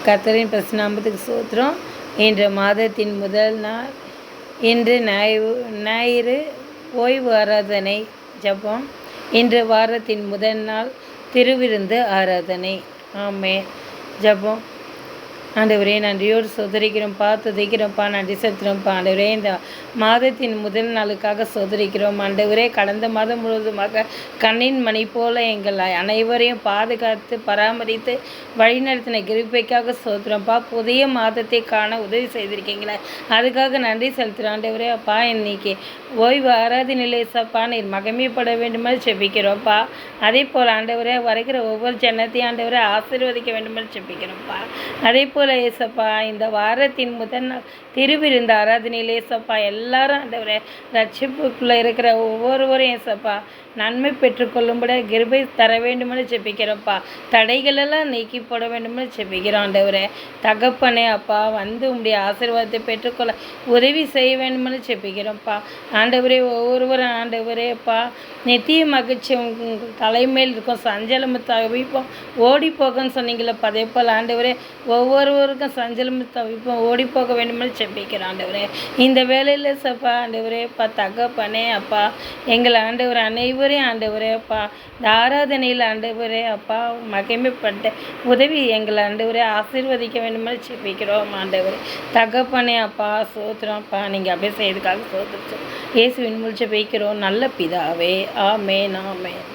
கர்த்தரின் பரிசுநாமத்துக்கு ஸ்தோத்திரம். இன்று மாதத்தின் முதல் நாள். இன்று ஞாயிறு ஓய்வு ஆராதனை ஜெபம். இன்று வாரத்தின் முதல் நாள் திருவிருந்து ஆராதனை. ஆமென். ஜெபம். ஆண்டவரே, நன்றியோடு சோதரிக்கிறோம்ப்பா, துதிக்கிறோம்ப்பா, நன்றி செலுத்துகிறோம்ப்பா. ஆண்டவரே, இந்த மாதத்தின் முதல் நாளுக்காக சோதரிக்கிறோம். ஆண்டவரே, கடந்த மாதம் முழுவதுமாக கண்ணின் மணி போல எங்கள் அனைவரையும் பாதுகாத்து பராமரித்து வழிநடத்தின கிருபைக்காக சோதரம்ப்பா. புதிய மாதத்தை காண உதவி செய்திருக்கீங்களே, அதுக்காக நன்றி செலுத்துகிறோம். ஆண்டவரே அப்பா, இன்னைக்கு ஓய்வு ஆராதனையிலே சப்பா நீர் மகிமைப்பட வேண்டுமென்று செபிக்கிறோம்ப்பா. அதே போல் ஆண்டவரே, வருகிற ஒவ்வொரு ஜனத்தையும் ஆண்டவரே ஆசீர்வதிக்க வேண்டுமென்று செபிக்கிறோம்ப்பா. அதே போல் ஏசப்பா, இந்த வாரத்தின் முதல் நாள் திருவிருந்த ஆராதனையில் ஏசப்பா எல்லாரும் ஆண்டவரே ரட்சிப்புக்குள்ளே இருக்கிற ஒவ்வொருவரும் ஏசப்பா நன்மை பெற்றுக்கொள்ளும்படி கிருபை தர வேண்டுமென்று செபிக்கிறோம்ப்பா. தடைகளெல்லாம் நீக்கி போட வேண்டுமென்று செபிக்கிறோம். ஆண்டவரே தகப்பனே அப்பா, வந்து உங்களுடைய ஆசீர்வாதத்தை பெற்றுக்கொள்ள உதவி செய்ய வேண்டுமென்று செபிக்கிறோம்ப்பா. ஆண்டவரே, ஒவ்வொருவரும் ஆண்டவரே அப்பா நித்திய மகிழ்ச்சி உங்கள் தலைமையில் இருக்கும், சஞ்சலம் தவிப்போம் ஓடி போகன்னு சொன்னீங்களப்பா. அதே போல் ஆண்டவரே ஒவ்வொருவருக்கும் சஞ்சலம் தவிப்போம் ஓடி போக வேண்டுமென்று செபிக்கிறோம். ஆண்டவரே இந்த வேலையில் சப்பா ஆண்டவரே அப்பா தகப்பனே அப்பா எங்கள் ஆண்டவர் அனைவரையும் ஆண்டவரே அப்பா இந்த ஆராதனையில் ஆண்டவரே அப்பா மகிமைப்பட்ட உதவி எங்கள் ஆண்டவரே ஆசீர்வதிக்க வேண்டுமென்று செபிக்கிறோம். ஆண்டவரே தகப்பனே அப்பா சோத்திரம் அப்பா, நீங்கள் அப்படியே செய்யறதுக்காக சோத்திரம் இயேசுவின் மூலம் ஜெபிக்கிறோம் நல்ல பிதாவே. ஆமென் ஆமென்.